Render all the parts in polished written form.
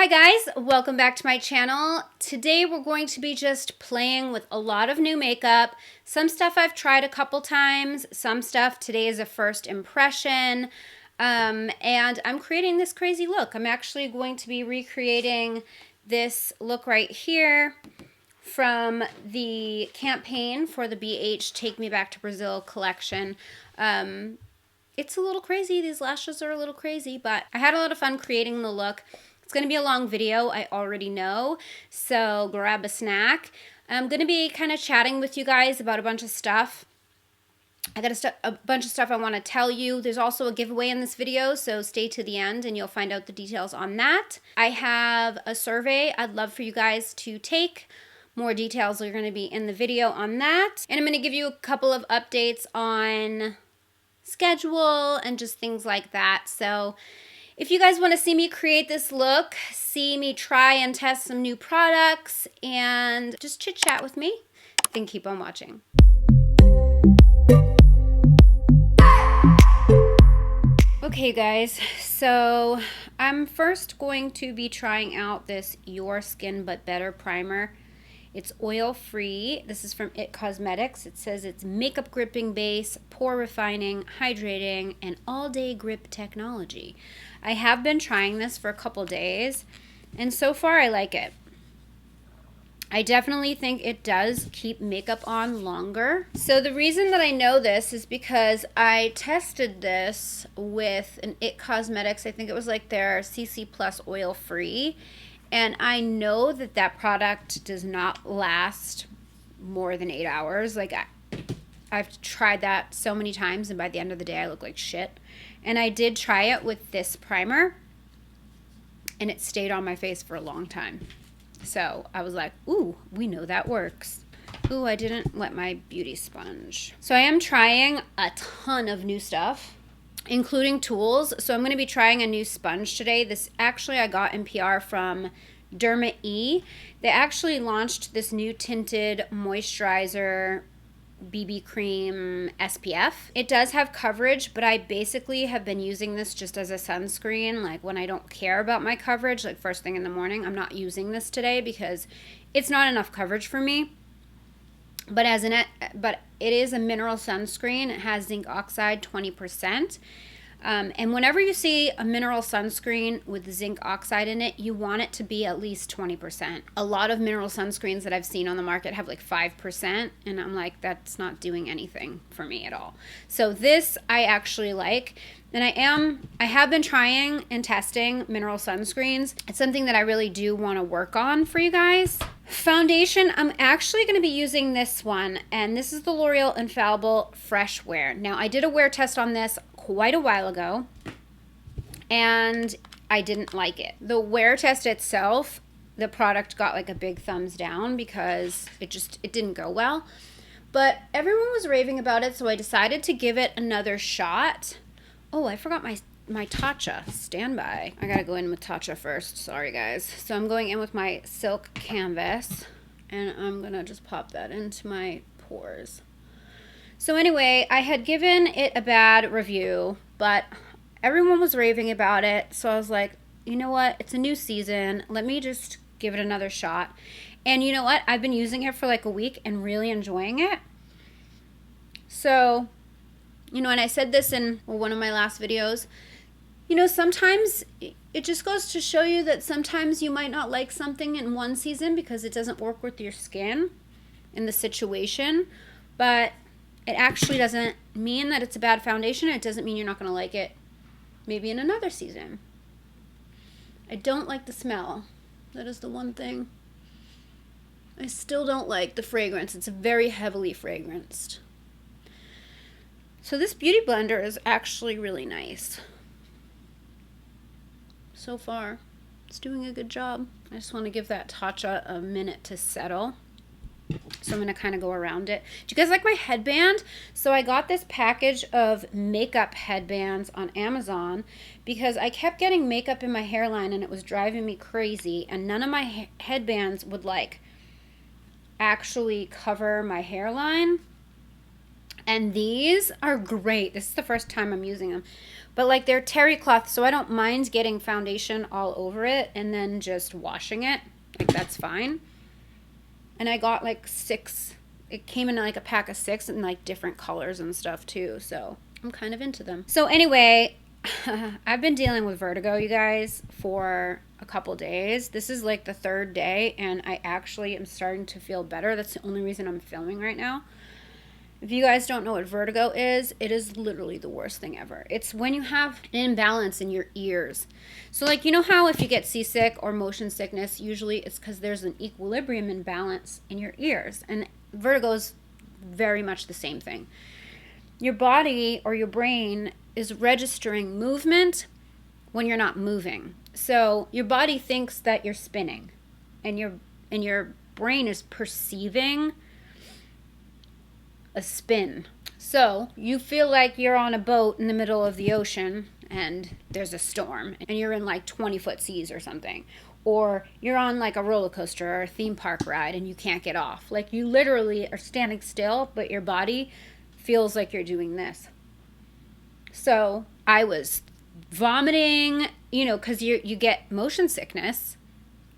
Hi guys, welcome back to my channel. Today we're going to be just playing with a lot of new makeup. Some stuff I've tried a couple times, some stuff today is a first impression, and I'm creating this crazy look. I'm actually going to be recreating this look right here from the campaign for the BH Take Me Back to Brazil collection. It's a little crazy. These lashes are a little crazy, but I had a lot of fun creating the look. It's going to be a long video, I already know, so grab a snack. I'm going to be kind of chatting with you guys about a bunch of stuff. I got a bunch of stuff I want to tell you. There's also a giveaway in this video, so stay to the end and you'll find out the details on that. I have a survey I'd love for you guys to take. More details are going to be in the video on that. And I'm going to give you a couple of updates on schedule and just things like that. So if you guys want to see me create this look, see me try and test some new products, and just chit chat with me, then keep on watching. Okay guys, so I'm first going to be trying out this Your Skin But Better primer. It's oil-free. This is from It Cosmetics. It says it's makeup gripping base, pore refining, hydrating, and all-day grip technology. I have been trying this for a couple days, and so far I like it. I definitely think it does keep makeup on longer. So the reason that I know this is because I tested this with an It Cosmetics. I think it was like their CC Plus oil-free. And I know that that product does not last more than 8 hours. Like, I've tried that so many times, and by the end of the day, I look like shit. And I did try it with this primer, and it stayed on my face for a long time. So I was like, ooh, we know that works. Ooh, I didn't wet my beauty sponge. So I am trying a ton of new stuff, including tools. So I'm going to be trying a new sponge today. This actually I got in PR from Derma E. They actually launched this new tinted moisturizer BB cream SPF. It does have coverage, but I basically have been using this just as a sunscreen. Like when I don't care about my coverage, like first thing in the morning, I'm not using this today because it's not enough coverage for me. But it is a mineral sunscreen. It has zinc oxide 20%. And whenever you see a mineral sunscreen with zinc oxide in it, you want it to be at least 20%. A lot of mineral sunscreens that I've seen on the market have like 5%, and I'm like, that's not doing anything for me at all. So this I actually like, and I have been trying and testing mineral sunscreens. It's something that I really do want to work on for you guys. Foundation, I'm actually going to be using this one, and this is the L'Oreal Infallible Fresh Wear. Now, I did a wear test on this quite a while ago, and I didn't like it. The wear test itself, the product got like a big thumbs down because it didn't go well, but everyone was raving about it, so I decided to give it another shot. Oh, I forgot my Tatcha. Stand by. I gotta go in with Tatcha first. Sorry, guys. So I'm going in with my Silk Canvas, and I'm gonna just pop that into my pores. So anyway, I had given it a bad review, but everyone was raving about it, so I was like, you know what? It's a new season. Let me just give it another shot. And you know what? I've been using it for like a week and really enjoying it. So, you know, and I said this in one of my last videos, you know, sometimes it just goes to show you that sometimes you might not like something in one season because it doesn't work with your skin in the situation, but it actually doesn't mean that it's a bad foundation. It doesn't mean you're not going to like it maybe in another season. I don't like the smell. That is the one thing. I still don't like the fragrance. It's very heavily fragranced. So this beauty blender is actually really nice. So far, it's doing a good job. I just want to give that Tatcha a minute to settle. So I'm going to kind of go around it. Do you guys like my headband? So I got this package of makeup headbands on Amazon because I kept getting makeup in my hairline and it was driving me crazy, and none of my headbands would like actually cover my hairline. And these are great. This is the first time I'm using them. But like they're terry cloth, so I don't mind getting foundation all over it and then just washing it. Like that's fine. And I got like 6. It came in like a pack of 6 and like different colors and stuff too. So I'm kind of into them. So anyway, I've been dealing with vertigo, you guys, for a couple days. This is like the 3rd day and I actually am starting to feel better. That's the only reason I'm filming right now. If you guys don't know what vertigo is, it is literally the worst thing ever. It's when you have an imbalance in your ears. So like, you know how if you get seasick or motion sickness, usually it's because there's an equilibrium imbalance in your ears. And vertigo is very much the same thing. Your body or your brain is registering movement when you're not moving. So your body thinks that you're spinning and your brain is perceiving a spin. So you feel like you're on a boat in the middle of the ocean and there's a storm and you're in like 20-foot seas or something. Or you're on like a roller coaster or a theme park ride and you can't get off. Like you literally are standing still, but your body feels like you're doing this. So I was vomiting, you know, because you get motion sickness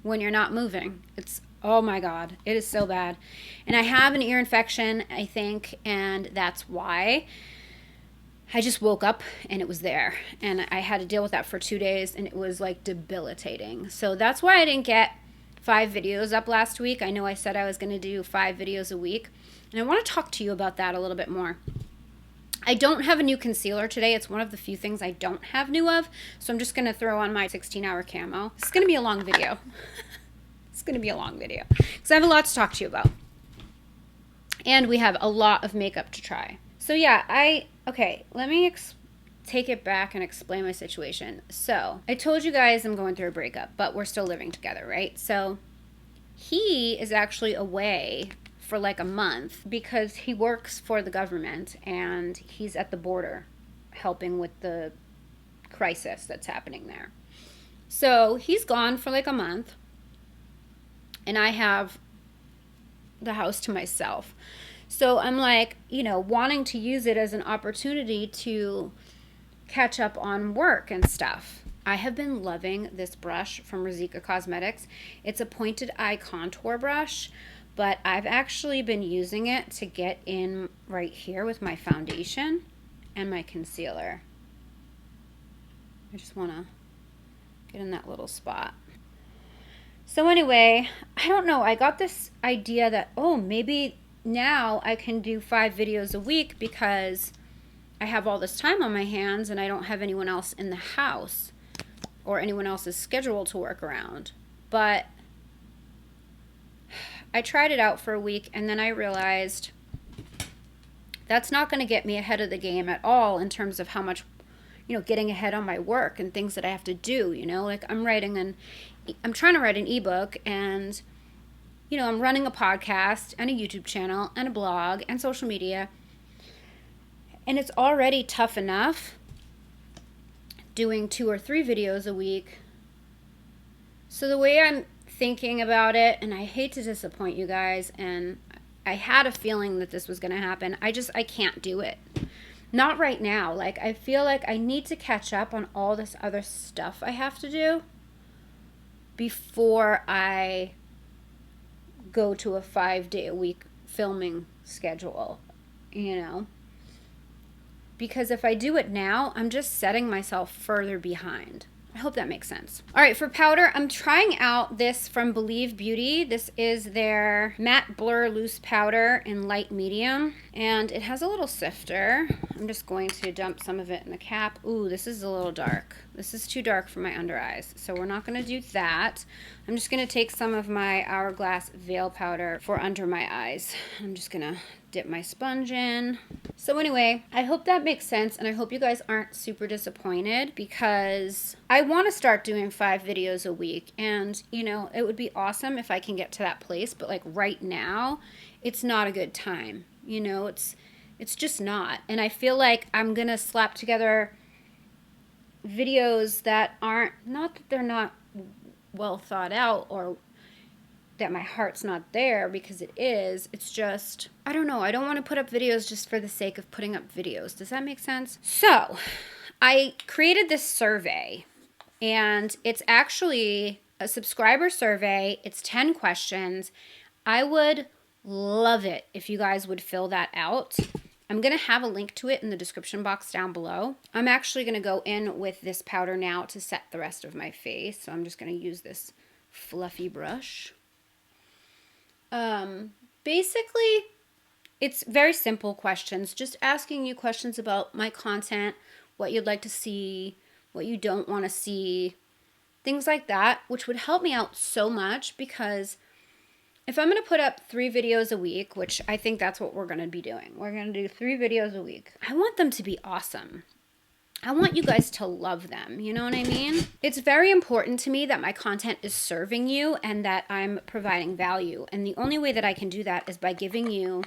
when you're not moving. It's, oh my God, it is so bad. And I have an ear infection, I think, and that's why. I just woke up and it was there. And I had to deal with that for 2 days and it was like debilitating. So that's why I didn't get 5 videos up last week. I know I said I was going to do 5 videos a week. And I want to talk to you about that a little bit more. I don't have a new concealer today. It's one of the few things I don't have new of. So I'm just going to throw on my 16-hour camo. It's going to be a long video. It's going to be a long video because I have a lot to talk to you about. And we have a lot of makeup to try. So yeah, okay, let me take it back and explain my situation. So I told you guys I'm going through a breakup, but we're still living together, right? So he is actually away for like a month because he works for the government and he's at the border helping with the crisis that's happening there. So he's gone for like a month and I have the house to myself. So I'm like, you know, wanting to use it as an opportunity to catch up on work and stuff. I have been loving this brush from Rosika Cosmetics. It's a pointed eye contour brush, but I've actually been using it to get in right here with my foundation and my concealer. I just want to get in that little spot. So anyway, I don't know. I got this idea that, oh, maybe now I can do 5 videos a week because I have all this time on my hands and I don't have anyone else in the house or anyone else's schedule to work around. But I tried it out for a week and then I realized that's not going to get me ahead of the game at all in terms of how much, you know, getting ahead on my work and things that I have to do, you know, like I'm trying to write an ebook and, you know, I'm running a podcast and a YouTube channel and a blog and social media. And it's already tough enough doing 2 or 3 videos a week. So the way I'm thinking about it, and I hate to disappoint you guys, and I had a feeling that this was going to happen. I can't do it. Not right now. Like, I feel like I need to catch up on all this other stuff I have to do before I go to a 5-day-a-week filming schedule, you know? Because if I do it now, I'm just setting myself further behind. I hope that makes sense. All right, for powder, I'm trying out this from Believe Beauty. This is their Matte Blur Loose Powder in light medium. And it has a little sifter. I'm just going to dump some of it in the cap. Ooh, this is a little dark. This is too dark for my under eyes. So we're not gonna do that. I'm just gonna take some of my Hourglass Veil Powder for under my eyes. I'm just gonna dip my sponge in. So anyway, I hope that makes sense and I hope you guys aren't super disappointed because I want to start doing 5 videos a week and, you know, it would be awesome if I can get to that place, but like right now, it's not a good time. You know, it's just not. And I feel like I'm going to slap together videos that aren't, not that they're not well thought out or that my heart's not there, because it is. It's just, I don't know. I don't want to put up videos just for the sake of putting up videos. Does that make sense? So, I created this survey, and it's actually a subscriber survey. It's 10 questions. I would love it if you guys would fill that out. I'm going to have a link to it in the description box down below. I'm actually going to go in with this powder now to set the rest of my face. So I'm just going to use this fluffy brush. Basically, it's very simple questions. Just asking you questions about my content, what you'd like to see, what you don't want to see, things like that, which would help me out so much, because if I'm going to put up 3 videos a week, which I think that's what we're going to be doing. We're going to do 3 videos a week. I want them to be awesome. I want you guys to love them. You know what I mean? It's very important to me that my content is serving you and that I'm providing value. And the only way that I can do that is by giving you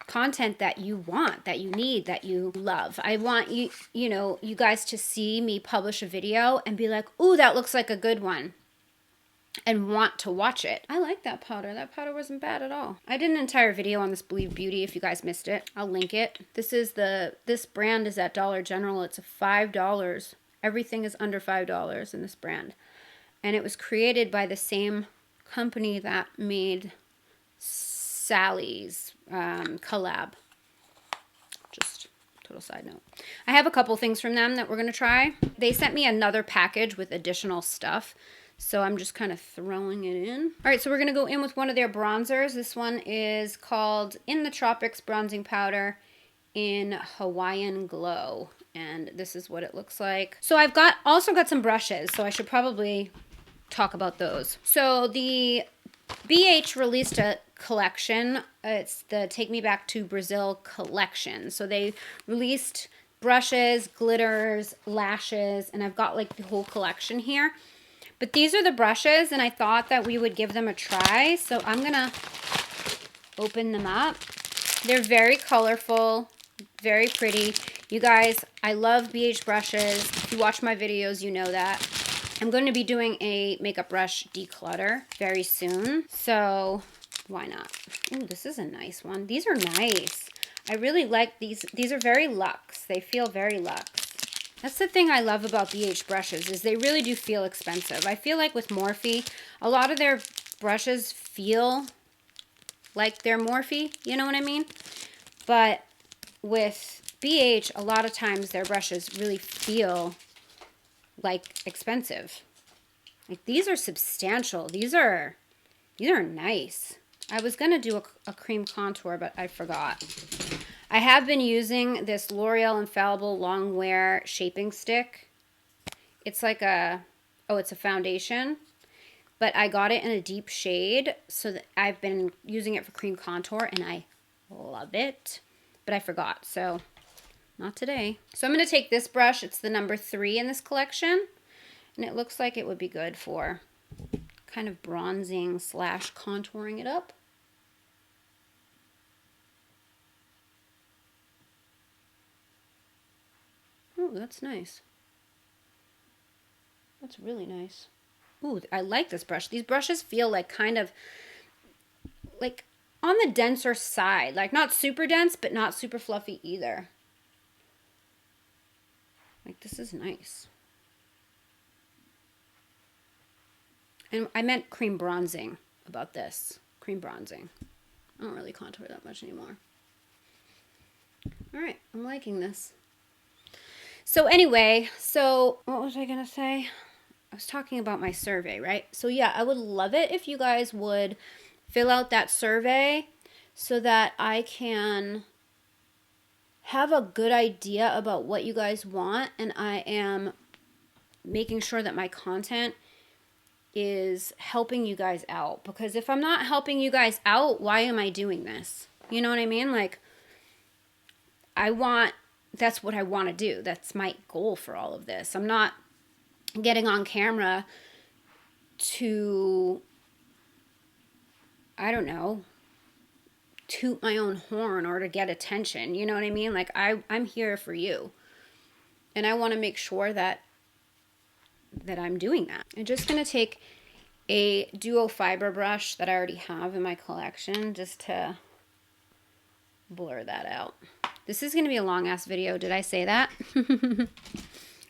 content that you want, that you need, that you love. I want you, you guys to see me publish a video and be like, ooh, that looks like a good one, and want to watch it. I like that powder. That powder wasn't bad at all. I did an entire video on this Believe Beauty if you guys missed it. I'll link it. This brand is at Dollar General. It's $5. Everything is under $5 in this brand. And it was created by the same company that made Sally's collab. Just total side note. I have a couple things from them that we're going to try. They sent me another package with additional stuff, so I'm just kind of throwing it in. All right, so we're going to go in with one of their bronzers. This one is called In the Tropics Bronzing Powder in Hawaiian Glow, and this is what it looks like. So I've also got some brushes, so I should probably talk about those. So the BH released a collection. It's the Take Me Back to Brazil collection. So they released brushes, glitters, lashes, and I've got like the whole collection here. But these are the brushes, and I thought that we would give them a try. So I'm going to open them up. They're very colorful, very pretty. You guys, I love BH brushes. If you watch my videos, you know that. I'm going to be doing a makeup brush declutter very soon, so why not? Ooh, this is a nice one. These are nice. I really like these. These are very luxe. They feel very luxe. That's the thing I love about BH brushes, is they really do feel expensive. I feel like with Morphe, a lot of their brushes feel like they're Morphe, you know what I mean? But with BH, a lot of times their brushes really feel like expensive. Like, these are substantial. These are nice. I was gonna do a cream contour, but I forgot. I have been using this L'Oreal Infallible Long Wear Shaping Stick. It's like it's a foundation, but I got it in a deep shade, so that I've been using it for cream contour, and I love it, but I forgot, so not today. So I'm going to take this brush. It's the number 3 in this collection, and it looks like it would be good for kind of bronzing / contouring it up. Oh, that's nice. That's really nice. Ooh, I like this brush. These brushes feel like kind of like on the denser side. Like, not super dense, but not super fluffy either. Like, this is nice. And I meant cream bronzing about this. Cream bronzing. I don't really contour that much anymore. All right, I'm liking this. So anyway, what was I going to say? I was talking about my survey, right? So yeah, I would love it if you guys would fill out that survey so that I can have a good idea about what you guys want, and I am making sure that my content is helping you guys out. Because if I'm not helping you guys out, why am I doing this? You know what I mean? Like, that's what I want to do. That's my goal for all of this. I'm not getting on camera to, I don't know, toot my own horn or to get attention. You know what I mean? Like, I'm here for you. And I want to make sure that I'm doing that. I'm just going to take a duo fiber brush that I already have in my collection just to blur that out. This is going to be a long ass video. Did I say that?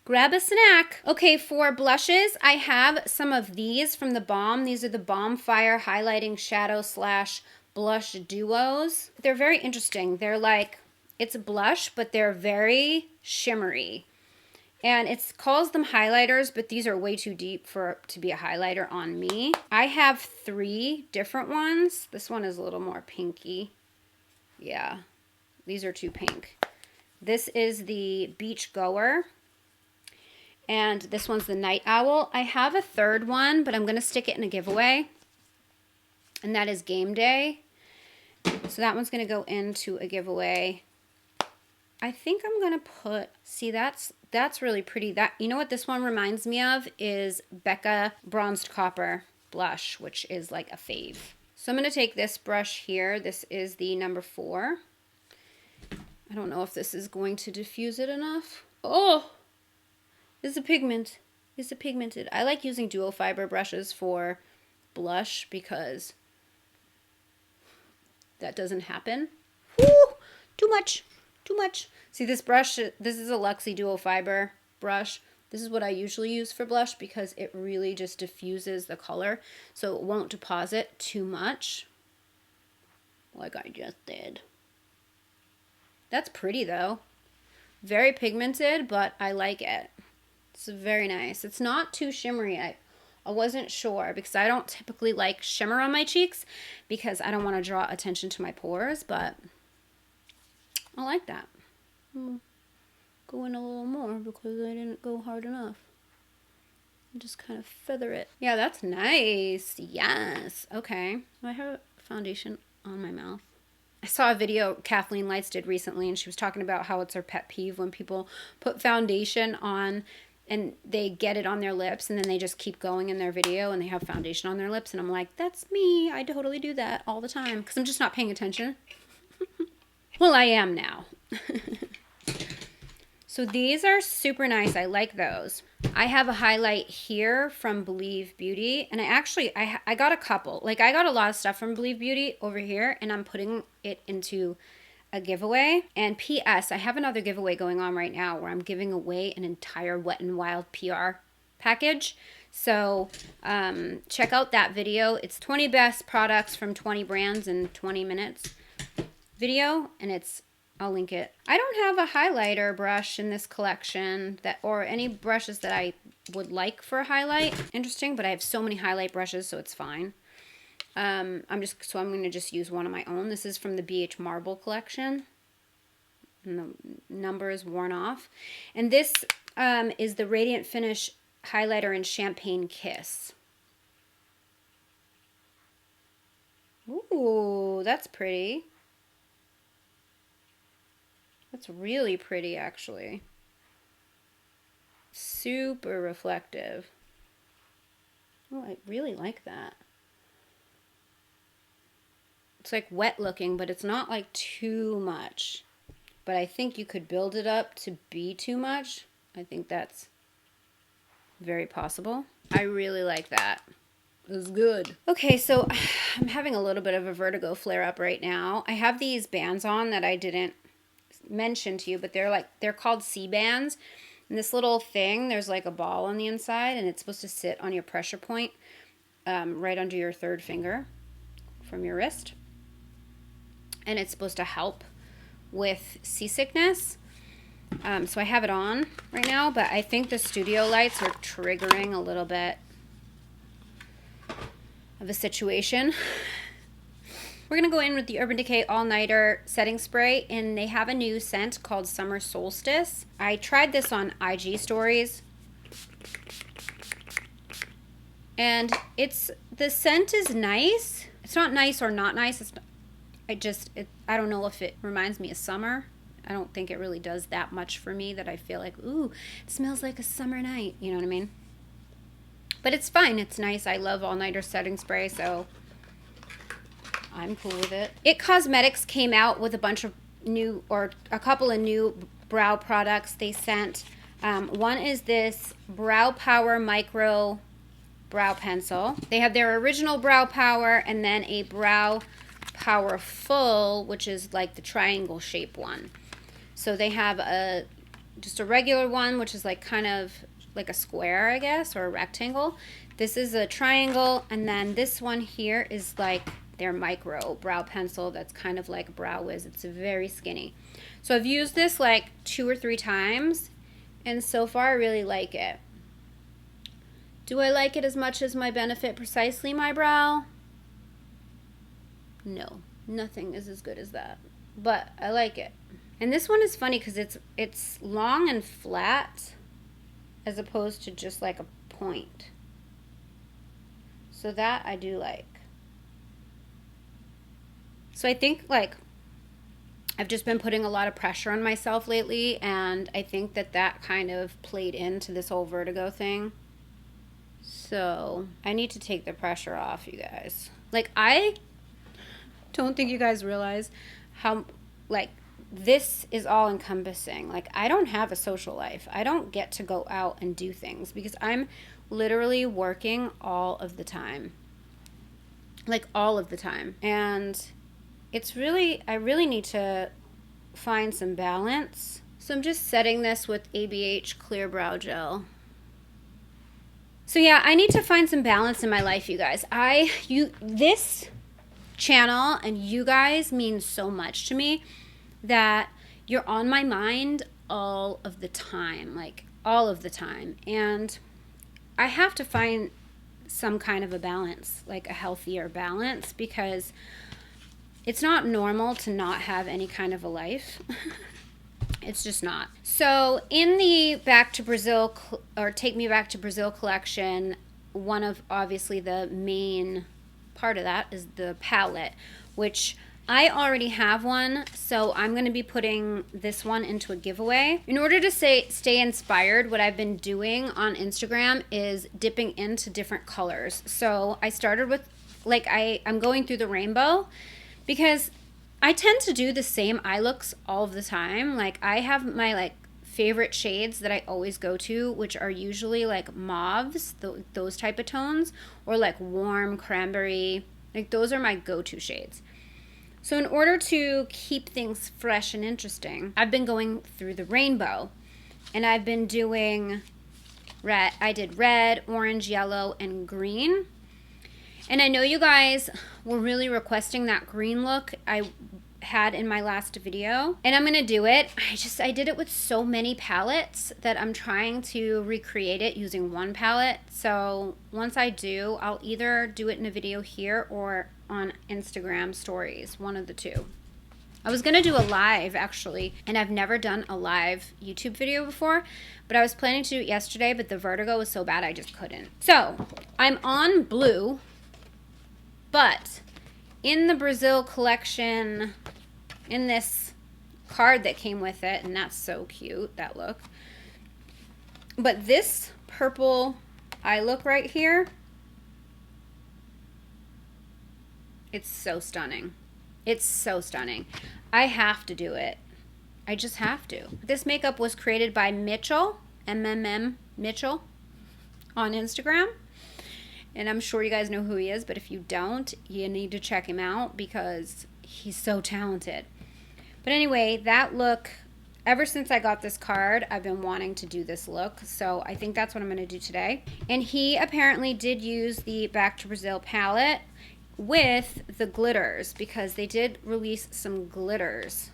grab a snack. Okay, for blushes, I have some of these from the Balm. These are the Balm Fire Highlighting Shadow Slash Blush Duos. They're very interesting. They're like, it's a blush, but they're very shimmery. And it calls them highlighters, but these are way too deep to be a highlighter on me. I have 3 different ones. This one is a little more pinky. Yeah, these are too pink. This is the Beach Goer. And this one's the Night Owl. I have a 3rd one, but I'm going to stick it in a giveaway. And that is Game Day. So that one's going to go into a giveaway. I think I'm going to put, see, that's really pretty. That, you know what this one reminds me of is Becca Bronzed Copper Blush, which is like a fave. So I'm going to take this brush here. This is the number 4. I don't know if this is going to diffuse it enough. Oh! It's a pigment. It's a pigmented. I like using dual fiber brushes for blush because that doesn't happen. Woo! Too much. Too much. See this brush? This is a Luxie dual fiber brush. This is what I usually use for blush because it really just diffuses the color so it won't deposit too much like I just did. That's pretty though. Very pigmented, but I like it. It's very nice. It's not too shimmery. I wasn't sure because I don't typically like shimmer on my cheeks because I don't want to draw attention to my pores, but I like that. Go in a little more because I didn't go hard enough. Just kind of feather it. Yeah, that's nice. Yes. Okay. I have foundation on my mouth. I saw a video Kathleen Lights did recently, and she was talking about how it's her pet peeve when people put foundation on and they get it on their lips and then they just keep going in their video and they have foundation on their lips. And I'm like, that's me. I totally do that all the time because I'm just not paying attention. Well, I am now. So these are super nice. I like those. I have a highlight here from Believe Beauty. And I got a couple. Like I got a lot of stuff from Believe Beauty over here. And I'm putting it into a giveaway. And P.S. I have another giveaway going on right now where I'm giving away an entire Wet n Wild PR package. So check out that video. It's 20 best products from 20 brands in 20 minutes video. And I'll link it. I don't have a highlighter brush in this collection or any brushes that I would like for a highlight. Interesting, but I have so many highlight brushes, so it's fine. I'm going to just use one of my own. This is from the BH Marble collection. And the number is worn off. And this is the Radiant Finish highlighter in Champagne Kiss. Ooh, that's pretty. That's really pretty, actually. Super reflective. Oh, I really like that. It's like wet looking, but it's not like too much. But I think you could build it up to be too much. I think that's very possible. I really like that. It was good. Okay, so I'm having a little bit of a vertigo flare up right now. I have these bands on that I didn't mention to you, but they're called C bands. And this little thing, there's like a ball on the inside, and it's supposed to sit on your pressure point right under your third finger from your wrist. And it's supposed to help with seasickness. So I have it on right now, but I think the studio lights are triggering a little bit of a situation. We're going to go in with the Urban Decay All Nighter Setting Spray, and they have a new scent called Summer Solstice. I tried this on IG stories, and the scent is nice. It's not nice or not nice. I don't know if it reminds me of summer. I don't think it really does that much for me that I feel like, ooh, it smells like a summer night. You know what I mean? But it's fine. It's nice. I love All Nighter Setting Spray, so I'm cool with it. It Cosmetics came out with a couple of new brow products they sent. One is this Brow Power Micro Brow Pencil. They have their original Brow Power and then a Brow Power Full, which is like the triangle shape one. So they have a just a regular one, which is like kind of like a square, I guess, or a rectangle. This is a triangle, and then this one here is like their micro brow pencil that's kind of like Brow Wiz. It's very skinny. So I've used this like 2 or 3 times, and so far I really like it. Do I like it as much as my Benefit Precisely My Brow? No, nothing is as good as that, but I like it. And this one is funny because it's long and flat as opposed to just like a point. So that I do like. So I think like I've just been putting a lot of pressure on myself lately, and I think that kind of played into this whole vertigo thing. So I need to take the pressure off, you guys. Like, I don't think you guys realize how, like, this is all encompassing. Like, I don't have a social life. I don't get to go out and do things because I'm literally working all of the time. Like, all of the time. And it's really, I really need to find some balance. So I'm just setting this with ABH Clear Brow Gel. So yeah, I need to find some balance in my life, you guys. This channel and you guys mean so much to me that you're on my mind all of the time, like all of the time. And I have to find some kind of a balance, like a healthier balance, because it's not normal to not have any kind of a life. It's just not. So in the Back to Brazil or Take Me Back to Brazil collection, one of obviously the main part of that is the palette, which I already have one, so I'm going to be putting this one into a giveaway. In order to stay inspired, what I've been doing on Instagram is dipping into different colors. So I started with, like, I'm going through the rainbow because I tend to do the same eye looks all of the time. Like, I have my, like, favorite shades that I always go to, which are usually, like, mauves, those type of tones, or, like, warm cranberry. Like, those are my go-to shades. So in order to keep things fresh and interesting, I've been going through the rainbow. And I've been doing red. I did red, orange, yellow, and green. And I know you guys were really requesting that green look I had in my last video. And I'm going to do it. I did it with so many palettes that I'm trying to recreate it using one palette. So once I do, I'll either do it in a video here or on Instagram stories, one of the two. I was going to do a live actually, and I've never done a live YouTube video before, but I was planning to do it yesterday, but the vertigo was so bad I just couldn't. So I'm on blue, but in the Brazil collection, in this card that came with it, and that's so cute, that look. But this purple eye look right here, it's so stunning. It's so stunning. I have to do it. I just have to. This makeup was created by Mitchell, MMM Mitchell, on Instagram. And I'm sure you guys know who he is, but if you don't, you need to check him out because he's so talented. But anyway, that look, ever since I got this card, I've been wanting to do this look. So I think that's what I'm going to do today. And he apparently did use the Back to Brazil palette with the glitters because they did release some glitters.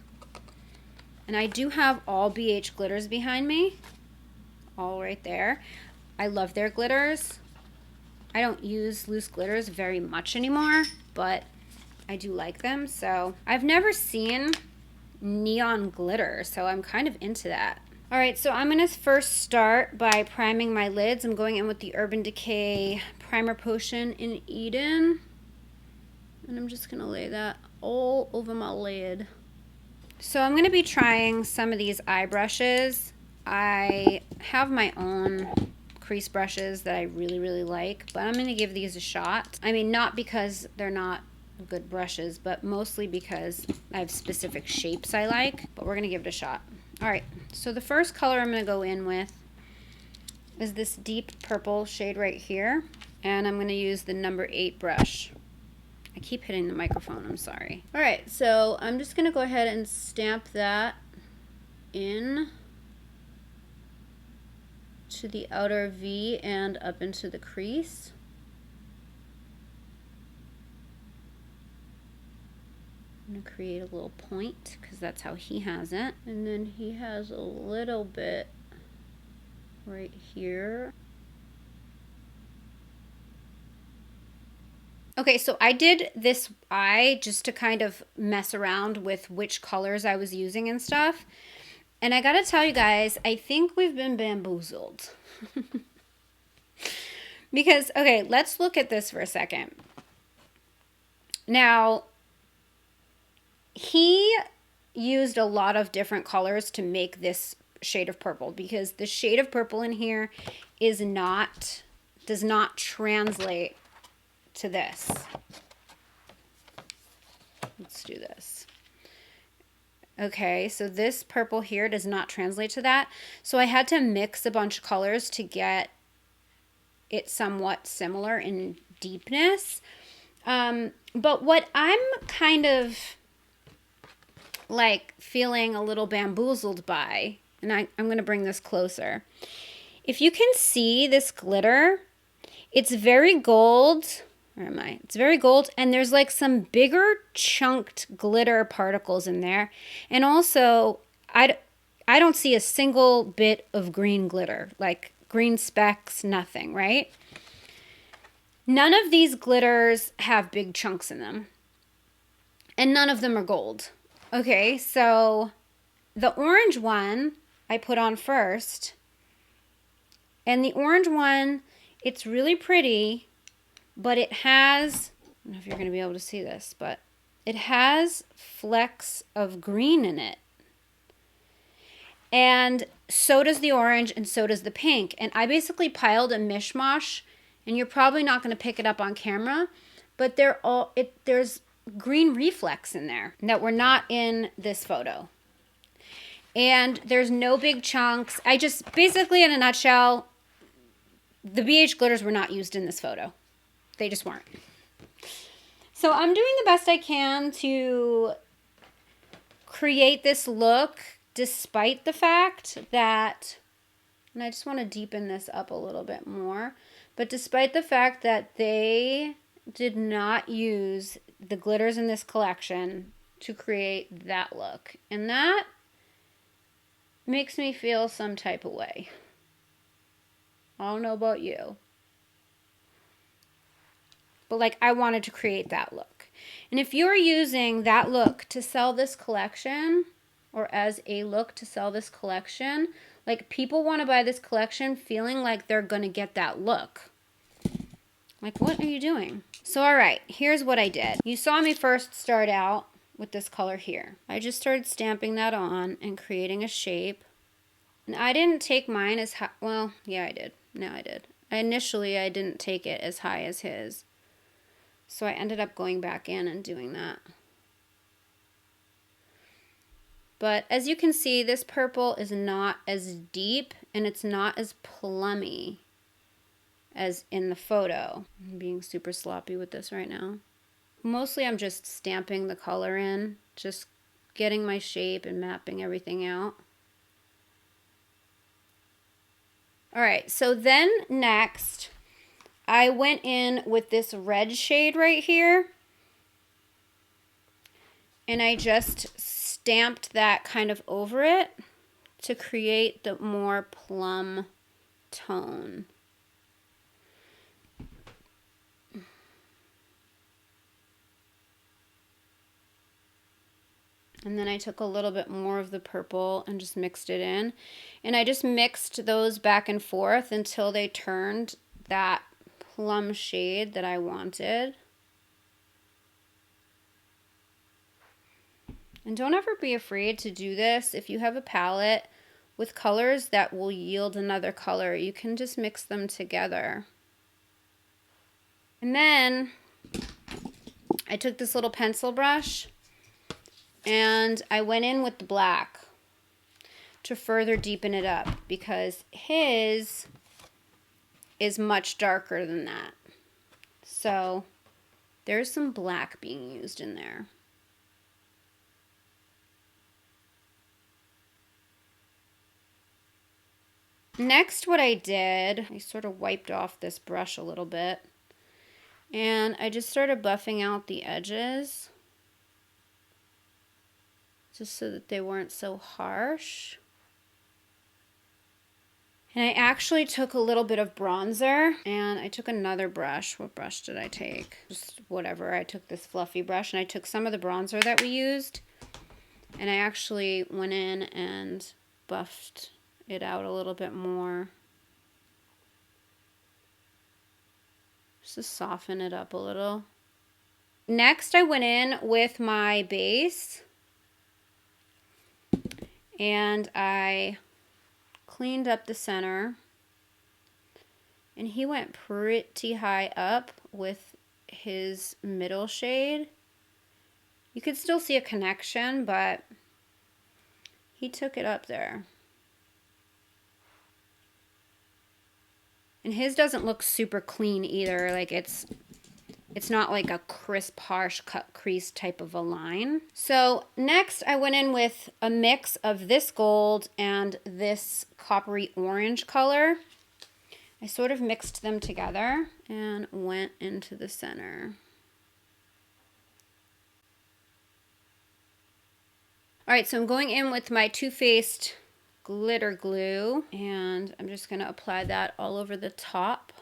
And I do have all BH glitters behind me. All right there. I love their glitters. I don't use loose glitters very much anymore, but I do like them. So I've never seen neon glitter, so I'm kind of into that. All right, so I'm gonna first start by priming my lids. I'm going in with the Urban Decay Primer Potion in Eden. And I'm just gonna lay that all over my lid. So I'm gonna be trying some of these eye brushes. I have my own crease brushes that I really, really like, but I'm gonna give these a shot. I mean, not because they're not good brushes, but mostly because I have specific shapes I like, but we're gonna give it a shot. All right, so the first color I'm gonna go in with is this deep purple shade right here, and I'm gonna use the number 8 brush. I keep hitting the microphone, I'm sorry. All right, so I'm just gonna go ahead and stamp that in to the outer V and up into the crease. I'm going to create a little point because that's how he has it. And then he has a little bit right here. Okay, so I did this eye just to kind of mess around with which colors I was using and stuff. And I gotta tell you guys, I think we've been bamboozled. Because, okay, let's look at this for a second. Now, he used a lot of different colors to make this shade of purple because the shade of purple in here does not translate to this. Let's do this. Okay, so this purple here does not translate to that. So I had to mix a bunch of colors to get it somewhat similar in deepness. But what I'm kind of like feeling a little bamboozled by, and I'm going to bring this closer. If you can see this glitter, it's very gold. Where am I? It's very gold, and there's like some bigger chunked glitter particles in there. And also, I don't see a single bit of green glitter, like green specks, nothing, right? None of these glitters have big chunks in them, and none of them are gold. Okay, so the orange one I put on first, and the orange one, it's really pretty, but it has, I don't know if you're going to be able to see this, but it has flecks of green in it. And so does the orange, and so does the pink. And I basically piled a mishmash, and you're probably not going to pick it up on camera, but there's green reflex in there that were not in this photo. And there's no big chunks. I just, basically in a nutshell, the BH glitters were not used in this photo. They just weren't. So I'm doing the best I can to create this look despite the fact that, and I just want to deepen this up a little bit more, but despite the fact that they did not use the glitters in this collection to create that look. And that makes me feel some type of way. I don't know about you. But like, I wanted to create that look. And if you're using that look to sell this collection, or as a look to sell this collection, like, people want to buy this collection feeling like they're going to get that look. Like, what are you doing? So, all right, here's what I did. You saw me first start out with this color here. I just started stamping that on and creating a shape. And I didn't take mine as high. Well, yeah, I did. No, I did. Initially, I didn't take it as high as his. So I ended up going back in and doing that. But as you can see, this purple is not as deep and it's not as plummy as in the photo. I'm being super sloppy with this right now. Mostly I'm just stamping the color in, just getting my shape and mapping everything out. All right, so then next, I went in with this red shade right here, and I just stamped that kind of over it to create the more plum tone. And then I took a little bit more of the purple and just mixed it in. And I just mixed those back and forth until they turned that plum shade that I wanted. And don't ever be afraid to do this. If you have a palette with colors that will yield another color, you can just mix them together. And then I took this little pencil brush and I went in with the black to further deepen it up because his is much darker than that. So there's some black being used in there. Next, what I did, I sort of wiped off this brush a little bit. And I just started buffing out the edges. Just so that they weren't so harsh. And I actually took a little bit of bronzer and I took another brush. What brush did I take? Just whatever. I took this fluffy brush and I took some of the bronzer that we used and I actually went in and buffed it out a little bit more. Just to soften it up a little. Next, I went in with my base and I cleaned up the center, and he went pretty high up with his middle shade. You could still see a connection, but he took it up there. And his doesn't look super clean either. Like it's not like a crisp, harsh cut crease type of a line. So next I went in with a mix of this gold and this coppery orange color. I sort of mixed them together and went into the center. All right, so I'm going in with my Too Faced glitter glue and I'm just gonna apply that all over the top.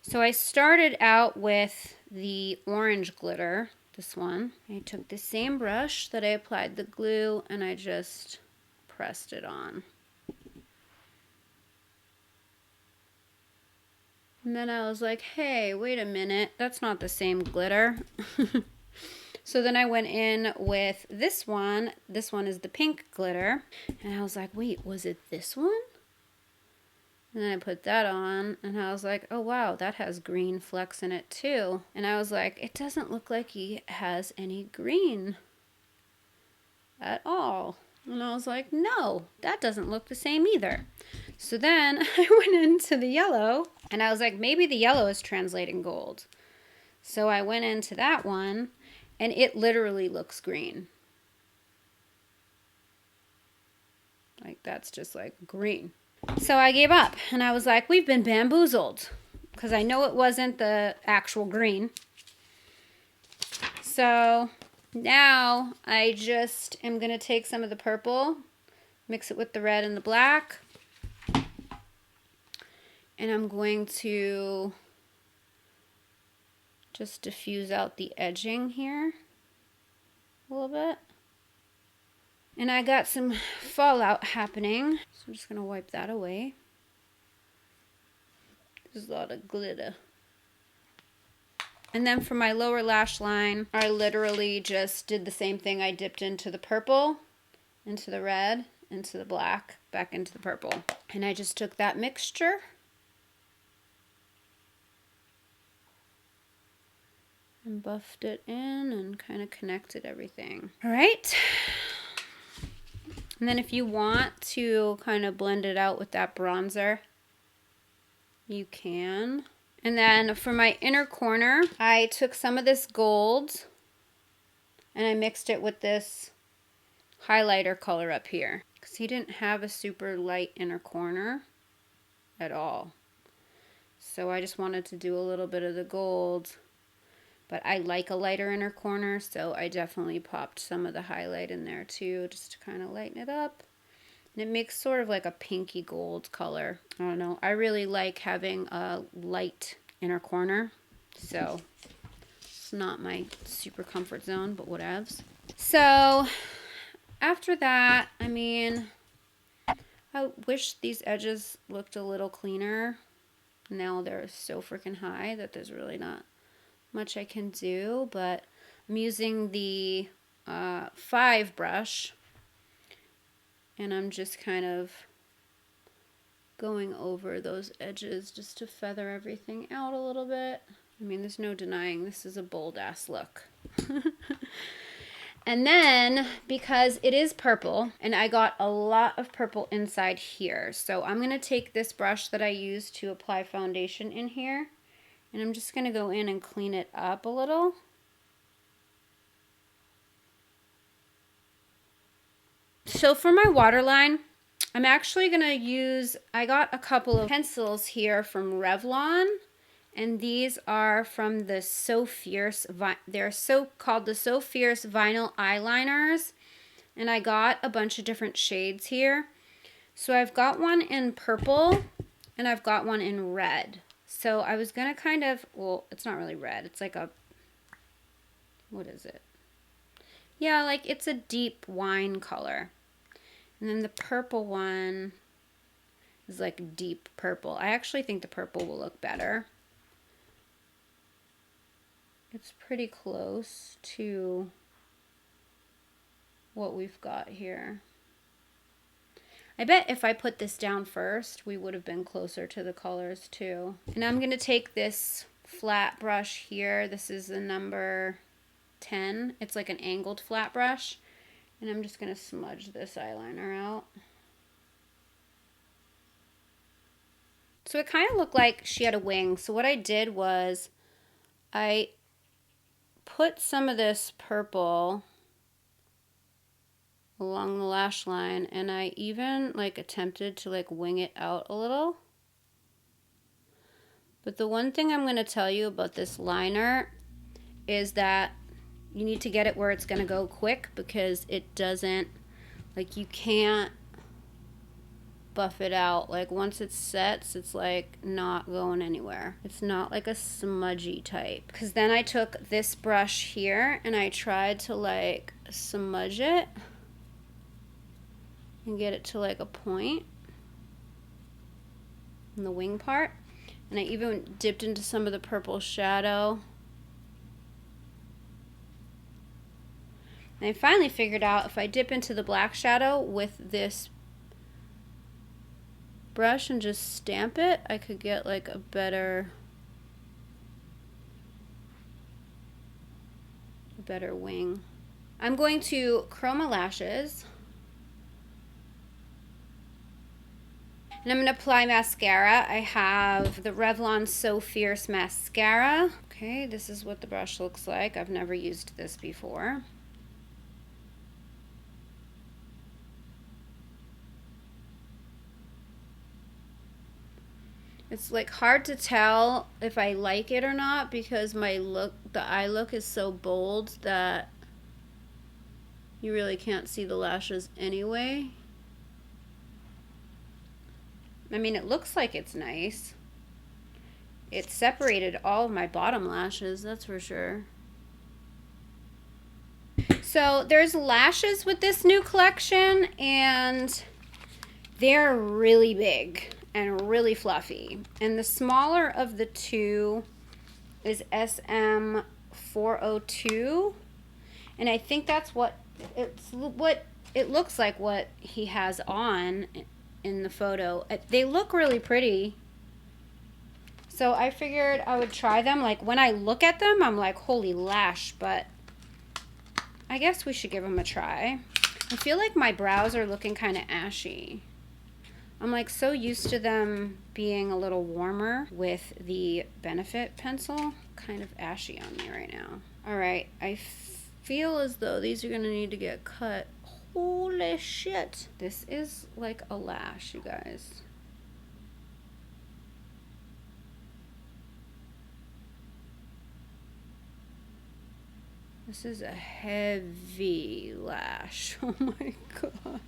So I started out with the orange glitter, this one. I took the same brush that I applied the glue and I just pressed it on. And then I was like, hey, wait a minute, that's not the same glitter. So then I went in with this one. This one is the pink glitter. And I was like, wait, was it this one? And then I put that on and I was like, oh wow, that has green flecks in it too. And I was like, it doesn't look like he has any green at all. And I was like, no, that doesn't look the same either. So then I went into the yellow and I was like, maybe the yellow is translating gold. So I went into that one and it literally looks green. Like that's just like green. So I gave up and I was like, we've been bamboozled because I know it wasn't the actual green. So now I just am going to take some of the purple, mix it with the red and the black, and I'm going to just diffuse out the edging here a little bit. And I got some fallout happening, so I'm just going to wipe that away. There's a lot of glitter. And then for my lower lash line, I literally just did the same thing. I dipped into the purple, into the red, into the black, back into the purple. And I just took that mixture and buffed it in and kind of connected everything. All right. And then if you want to kind of blend it out with that bronzer, you can. And then for my inner corner, I took some of this gold and I mixed it with this highlighter color up here. Because he didn't have a super light inner corner at all. So I just wanted to do a little bit of the gold. But I like a lighter inner corner, so I definitely popped some of the highlight in there too, just to kind of lighten it up. And it makes sort of like a pinky gold color. I don't know. I really like having a light inner corner, so it's not my super comfort zone, but whatevs. So after that, I mean, I wish these edges looked a little cleaner. Now they're so freaking high that there's really not much I can do, but I'm using the 5 brush and I'm just kind of going over those edges just to feather everything out a little bit. I mean, there's no denying this is a bold ass look. And then because it is purple and I got a lot of purple inside here, so I'm gonna take this brush that I use to apply foundation in here and I'm just going to go in and clean it up a little. So for my waterline, I'm actually going to use, I got a couple of pencils here from Revlon, and these are from the So Fierce, they're called the So Fierce Vinyl Eyeliners, and I got a bunch of different shades here. So I've got one in purple, and I've got one in red. So I was going to kind of, well, it's not really red, it's like a, what is it? Yeah, like it's a deep wine color. And then the purple one is like deep purple. I actually think the purple will look better. It's pretty close to what we've got here. I bet if I put this down first, we would have been closer to the colors too. And I'm going to take this flat brush here. This is the number 10. It's like an angled flat brush. And I'm just going to smudge this eyeliner out. So it kind of looked like she had a wing. So what I did was I put some of this purple along the lash line, and I even like attempted to like wing it out a little. But the one thing I'm going to tell you about this liner is that you need to get it where it's going to go quick, because it doesn't, like, you can't buff it out. Like once it sets, it's like not going anywhere. It's not like a smudgy type. Because then I took this brush here and I tried to like smudge it and get it to like a point in the wing part. And I even dipped into some of the purple shadow. And I finally figured out if I dip into the black shadow with this brush and just stamp it, I could get like a better wing. I'm going to curl my lashes. And I'm going to apply mascara. I have the Revlon So Fierce mascara. Okay, this is what the brush looks like. I've never used this before. It's like hard to tell if I like it or not, because my look, the eye look is so bold that you really can't see the lashes anyway. I mean, it looks like it's nice. It separated all of my bottom lashes, that's for sure. So there's lashes with this new collection, and they're really big and really fluffy. And the smaller of the two is SM402. And I think that's what it looks like, what he has on in the photo. They look really pretty. So I figured I would try them. Like when I look at them, I'm like, holy lash, but I guess we should give them a try. I feel like my brows are looking kind of ashy. I'm like so used to them being a little warmer with the Benefit pencil. Kind of ashy on me right now. All right, I feel as though these are gonna need to get cut. Holy shit. This is like a lash, you guys. This is a heavy lash. Oh my god.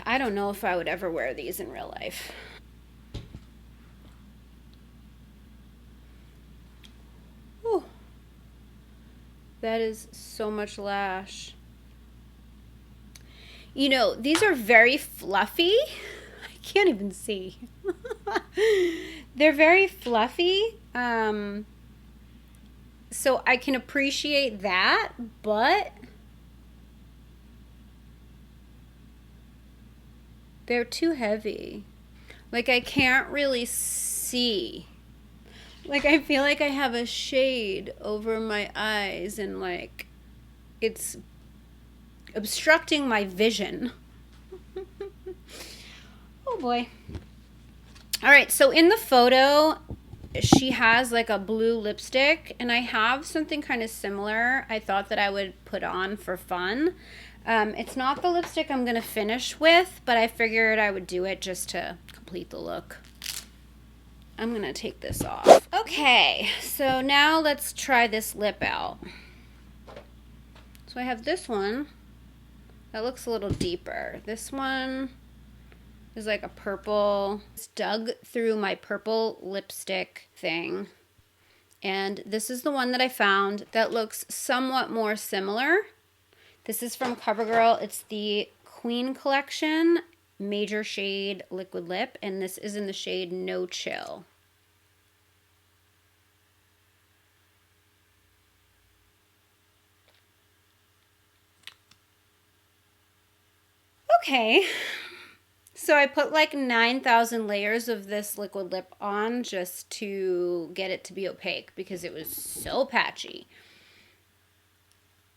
I don't know if I would ever wear these in real life. Whew. That is so much lash. You know, these are very fluffy. I can't even see. They're very fluffy. So I can appreciate that, but they're too heavy. Like I can't really see. Like I feel like I have a shade over my eyes, and like it's obstructing my vision. Oh boy. All right, so in the photo, she has like a blue lipstick, and I have something kind of similar I thought that I would put on for fun. It's not the lipstick I'm going to finish with, but I figured I would do it just to complete the look. I'm going to take this off. Okay, so now let's try this lip out. So I have this one that looks a little deeper. This one is like a purple. It's dug through my purple lipstick thing. And this is the one that I found that looks somewhat more similar. This is from CoverGirl. It's the Queen Collection Major Shade Liquid Lip, and this is in the shade No Chill. Okay, so I put like 9,000 layers of this liquid lip on just to get it to be opaque because it was so patchy.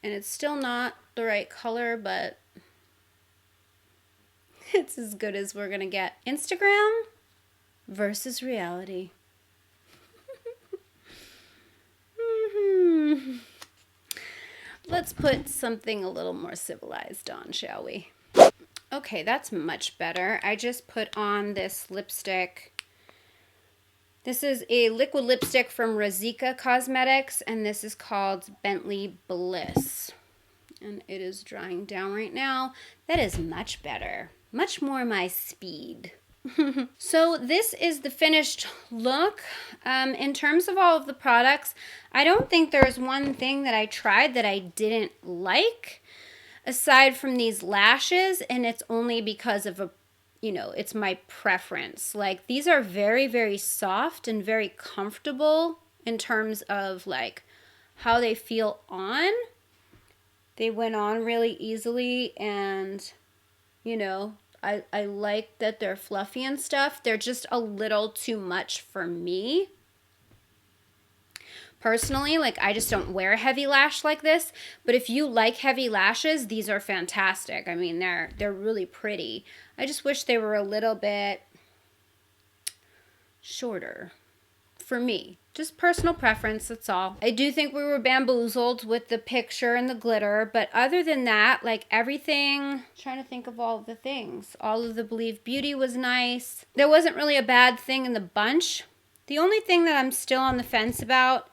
And it's still not the right color, but it's as good as we're gonna get. Instagram versus reality. Let's put something a little more civilized on, shall we? Okay, that's much better. I just put on this lipstick. This is a liquid lipstick from Razika Cosmetics, and this is called Bentley Bliss. And it is drying down right now. That is much better. Much more my speed. So this is the finished look. In terms of all of the products, I don't think there's one thing that I tried that I didn't like, aside from these lashes, and it's only because of it's my preference. Like, these are very, very soft and very comfortable in terms of like how they feel on. They went on really easily, and I like that they're fluffy and stuff. They're just a little too much for me. Personally, like, I just don't wear a heavy lash like this, but if you like heavy lashes, these are fantastic. I mean, they're really pretty. I just wish they were a little bit shorter for me. Just personal preference, that's all. I do think we were bamboozled with the picture and the glitter, but other than that, like, everything, I'm trying to think of all of the things. All of the Believe Beauty was nice. There wasn't really a bad thing in the bunch. The only thing that I'm still on the fence about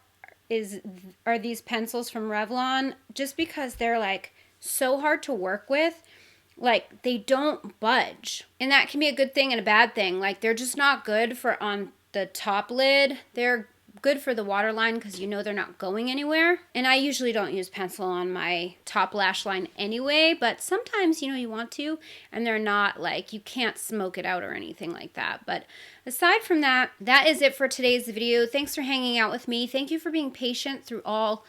are these pencils from Revlon, just because they're like so hard to work with. Like, they don't budge, and that can be a good thing and a bad thing. Like, they're just not good for on the top lid. They're good for the waterline because they're not going anywhere. And I usually don't use pencil on my top lash line anyway, but sometimes you want to, and they're not like, you can't smoke it out or anything like that. But aside from that, that is it for today's video. Thanks for hanging out with me. Thank you for being patient through all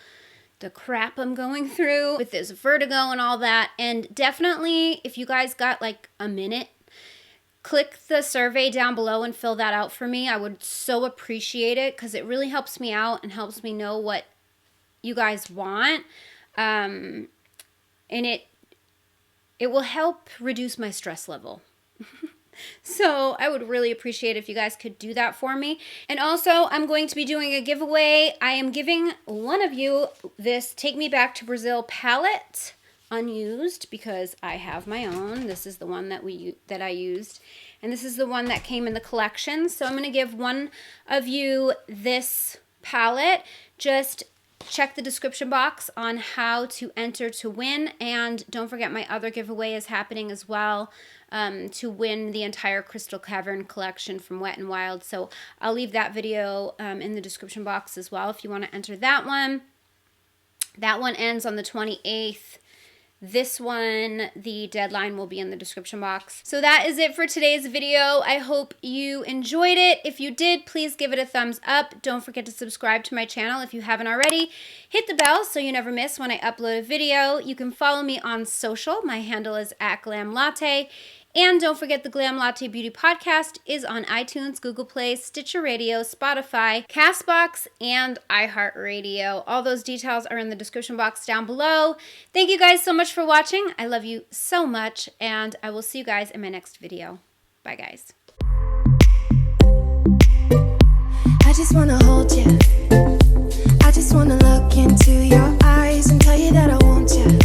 the crap I'm going through with this vertigo and all that. And definitely, if you guys got like a minute, click the survey down below and fill that out for me. I would so appreciate it because it really helps me out and helps me know what you guys want. And it will help reduce my stress level. So I would really appreciate if you guys could do that for me. And also, I'm going to be doing a giveaway. I am giving one of you this Take Me Back to Brazil palette, unused, because I have my own. This is the one that I used, and this is the one that came in the collection. So I'm going to give one of you this palette. Just check the description box on how to enter to win, and don't forget my other giveaway is happening as well, to win the entire Crystal Cavern collection from Wet n Wild. So I'll leave that video in the description box as well if you want to enter that one. That one ends on the 28th. This one, the deadline will be in the description box. So that is it for today's video. I hope you enjoyed it. If you did, please give it a thumbs up. Don't forget to subscribe to my channel if you haven't already. Hit the bell so you never miss when I upload a video. You can follow me on social. My handle is @GlamLatte. And don't forget, the Glam Latte Beauty Podcast is on iTunes, Google Play, Stitcher Radio, Spotify, CastBox, and iHeartRadio. All those details are in the description box down below. Thank you guys so much for watching. I love you so much, and I will see you guys in my next video. Bye, guys. I just want to hold you. I just want to look into your eyes and tell you that I want you.